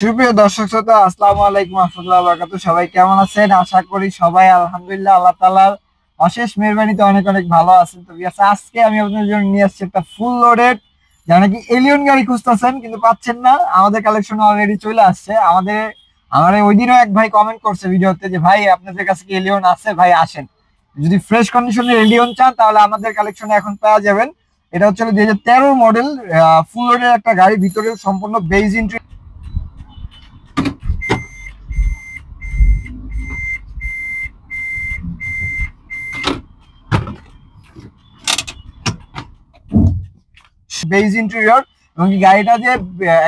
সুপ্রিয় দর্শক শ্রোতা, আসসালামু আলাইকুম ওয়া বারাকাতুহু। সবাই কেমন আছেন? আশা করি সবাই আলহামদুলিল্লাহ আল্লাহ তাআলার অশেষ মেহেরবানিতে অনেক অনেক ভালো আছেন। তো ভিউয়ার্স, আজকে আমি আপনাদের জন্য নিয়ে আসছি একটা ফুল লোডেড, যারা নাকি এলিয়ন গাড়ি খুঁজতেছেন কিন্তু পাচ্ছেন না, আমাদের কালেকশনে অলরেডি চলে আসছে। আমার ওই দিনও এক ভাই কমেন্ট করছে ভিডিওতে যে ভাই আপনাদের কাছে কি এলিয়ন আছে, ভাই আসেন। যদি ফ্রেশ কন্ডিশনের এলিয়ন চান তাহলে আমাদের কালেকশনে এখন পাওয়া যাবেন। এটা হচ্ছে 2013 মডেল ফুল লোডের একটা গাড়ি, ভিতরে সম্পূর্ণ বেজ ইন্টেরিয়র। বেজ ইন্টেরিয়র এবং কি গাড়িটা যে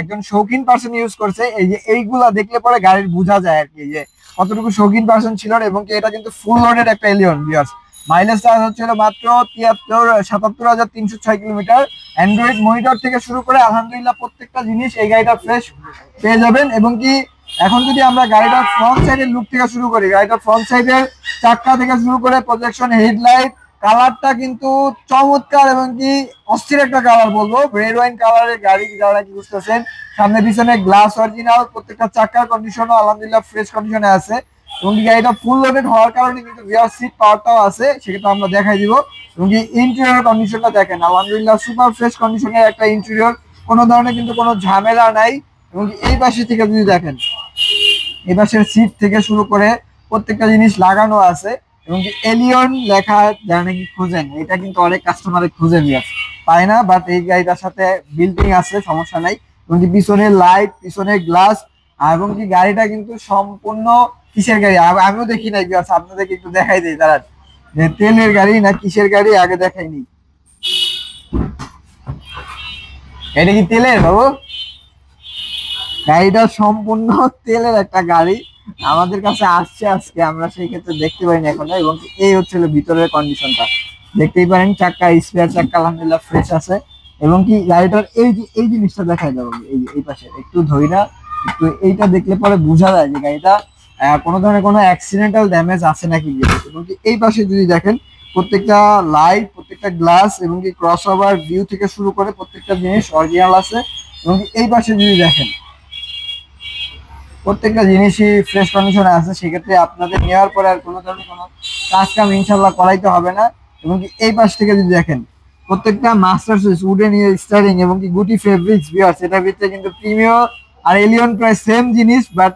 একজন শৌখিন পার্সন ইউজ করছে, এই যে এইগুলা দেখলে পরে গাড়ির বোঝা যায় আর কি যে কতটুকু শৌখিন পার্সন ছিল। এবং কি এটা কিন্তু ফুল লোডেড একটা এলিয়ন ভিউয়ার্স। মাইলেজটা হচ্ছিল মাত্র 77,306 কিলোমিটার। অ্যান্ড্রয়েড মনিটর থেকে শুরু করে আলহামদুলিল্লাহ প্রত্যেকটা জিনিস এই গাড়িটা ফ্রেশ পেয়ে যাবেন। এবং কি এখন যদি আমরা গাড়িটার ফ্রন্ট সাইডের লুক থেকে শুরু করি, গাড়িটার ফ্রন্ট সাইডের চাক্কা থেকে শুরু করে প্রজেকশন, হেডলাইট, কালারটা কিন্তু চমৎকার এবং কি অস্থির একটা কালার বলবো। রেড ওয়াইন কালারের গাড়ি যারা কি বুঝতেছেন, সামনে পিছনে গ্লাস অরিজিনাল, প্রত্যেকটা চাকার কন্ডিশনও আলহামদুলিল্লাহ ফ্রেশ কন্ডিশনে আছে। এবং কি গাড়িটা ফুল লোডেড হওয়ার কারণে কিন্তু রিয়ার সিট পাওয়ারটাও আছে, সেটা আমরা দেখাই দিব। এবং কি ইন্টেরিয়র কন্ডিশনটা দেখেন, আলহামদুলিল্লাহ সুপার ফ্রেশ কন্ডিশনের একটা ইন্টেরিয়র, কোনো ধরনের কিন্তু কোনো ঝামেলা নাই। এবং কি এই পাশে থেকে যদি দেখেন, এই পাশের সিট থেকে শুরু করে প্রত্যেকটা জিনিস লাগানো আছে। এবং কি এলিয়ন লেখা যারা নাকি খুঁজেন, এটা কিন্তু অনেক কাস্টমারে খুঁজে নিয়ে পায় না, বাট এই গাড়িটার সাথে বিল্ডিং আছে, সমস্যা নাই। এবং কি পিছনে লাইট, পিছনে গ্লাস, এবং কি গাড়িটা কিন্তু সম্পূর্ণ কিসের গাড়ি আমিও দেখি নাই, আপনাদেরকে একটু দেখাই দিই তারা, যে তেলের গাড়ি না কিসের গাড়ি আগে দেখাইনি। এটা কি তেলের বাবু? গাড়িটা সম্পূর্ণ তেলের একটা গাড়ি আমাদের কাছে আসছে আজকে, আমরা সেই ক্ষেত্রে দেখতে পাইনি এখনো। এবং এই হচ্ছিল ভিতরের কন্ডিশনটা, দেখতেই পারেন চাক্কা, স্পেয়ার চাক্কা আলহামদুলিল্লাহ ফ্রেশ আছে। এবং কি গাড়িটার এই জিনিসটা দেখাই যাবে, এই যে এই পাশে একটু ধরি না, একটু এইটা দেখলে পরে বোঝা যায় যে গাড়িটা কোনো ধরনের কোনো অ্যাক্সিডেন্টাল ড্যামেজ আছে নাকি। এবং কি এই পাশে যদি দেখেন, প্রত্যেকটা লাইট, প্রত্যেকটা গ্লাস এবং কি ক্রস ওভার ভিউ থেকে শুরু করে প্রত্যেকটা জিনিস অরিজিনাল আছে। এবং এই পাশে যদি দেখেন, প্রত্যেকটা জিনিসই ফ্রেশ কন্ডিশনে আছে, সেক্ষেত্রে আপনাদের নেওয়ার পরে আর কোনো ধরনের কোনো কাজ কাম ইনশাল্লাহ করাইতে হবে না। এবং কি এই পাশ থেকে যদি দেখেন, প্রত্যেকটা মাস্টার সুইচ, উডেন স্টারিং এবং কি গুটি ফেব্রিক্স ভিউয়ার্স, এটার ভিতরে কিন্তু প্রিমিয় আর এলিয়ন প্রায় সেম জিনিস, বাট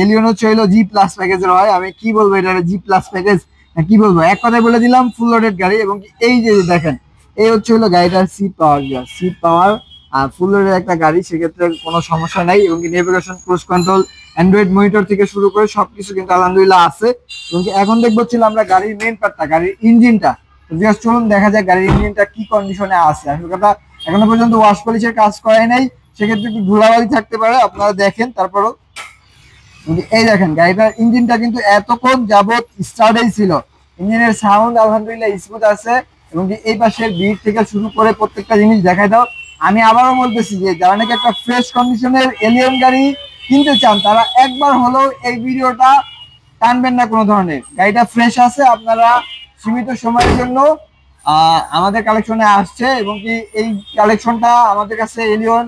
এলিয়ন হচ্ছে হইলো জি প্লাস প্যাকেজের হয়। আমি কি বলবো, এটা জি প্লাস প্যাকেজ কি বলবো, এক কথায় বলে দিলাম ফুল লোডেড গাড়ি। এবং কি এই যে দেখেন, এই হচ্ছে হলো গাড়িটার সিট পাওয়ার, সিট পাওয়ার আর ফুল লোডের একটা গাড়ি, সেক্ষেত্রে কোনো সমস্যা নাই। এবং কি navigation, cruise control, Android monitor থেকে শুরু করে সবকিছু কিন্তু আলহামদুলিল্লাহ আছে। এবং কি এখন দেখবো ছিল আমরা গাড়ির মেন পার্টটা, গাড়ির ইঞ্জিনটা। চলুন দেখা যায় গাড়ির ইঞ্জিনটা কি কন্ডিশনে আছে। আসল কথা, এখনো পর্যন্ত ওয়াশ পলিশের কাজ করাই নাই, সেক্ষেত্রে একটু ধুলাবালি থাকতে পারে, আপনারা দেখেন। তারপরও এই দেখেন গাড়িটার ইঞ্জিনটা কিন্তু এতক্ষণ যাবত স্টার্টেই ছিল, ইঞ্জিনের সাউন্ড আলহামদুলিল্লাহ স্মুথ আছে। এবং কি এই পাশের বিট থেকে শুরু করে প্রত্যেকটা জিনিস দেখাই দাও। আমি আবারও বলতেছি যে যারা নাকি একটা ফ্রেশ কন্ডিশনের এলিয়ন গাড়ি কিনতে চান, তারা একবার হলেও এই ভিডিওটা টানবেন না কোনো ধরনের। গাড়িটা ফ্রেশ আছে, আপনারা সীমিত সময়ের জন্য আমাদের কালেকশনে আসছে। এবং কি এই কালেকশনটা আমাদের কাছে এলিয়ন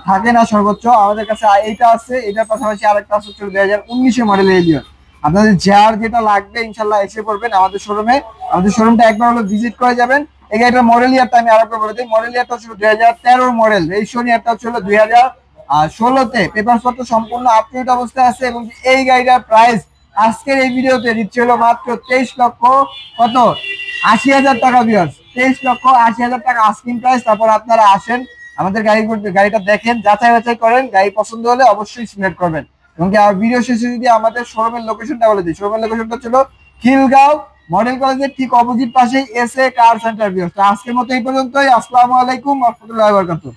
থাকে না সর্বোচ্চ, আমাদের কাছে এইটা আছে, এটার পাশাপাশি আরেকটা আছে 2019 মডেলের এলিয়ন। আপনাদের যার যেটা লাগবে ইনশাল্লাহ এসে পড়বেন আমাদের শোরুমে। আমাদের শোরুমটা একবার হলো ভিজিট করে যাবেন। এই গাড়িটার মডেল ইয়ারটা আমি আরেকবার বলে দিই, মডেল ইয়ারটা ছিল 2013 মডেল, রেজিস্ট্রেশন ইয়ারটা ছিল 2016-তে। পেপার পত্র সম্পূর্ণ আপ টু ডেট অবস্থায় আছে। এবং এই গাড়িটার প্রাইস আজকের এই ভিডিওতে দিচ্ছে হলো মাত্র 23,80,000 টাকা ভিউয়ার্স, 23,80,000 টাকা আস্কিং প্রাইস। তারপর আপনারা আসেন, আমাদের গাড়িটা দেখেন, যাচাই বাছাই করেন, গাড়ি পছন্দ হলে অবশ্যই সিলেক্ট করবেন। এবং কি ভিডিও শেষে যদি আমাদের শোরুমের লোকেশনটা বলে দিই, শোরুমের লোকেশনটা ছিল খিলগাঁও মডেল কলেজের ঠিক অপোজিট পাশে S A car centre viewers. আজকের মতো এই পর্যন্তই। আসসালামু আলাইকুম ওয়া রাহমাতুল্লাহি ওয়া বারাকাতুহু।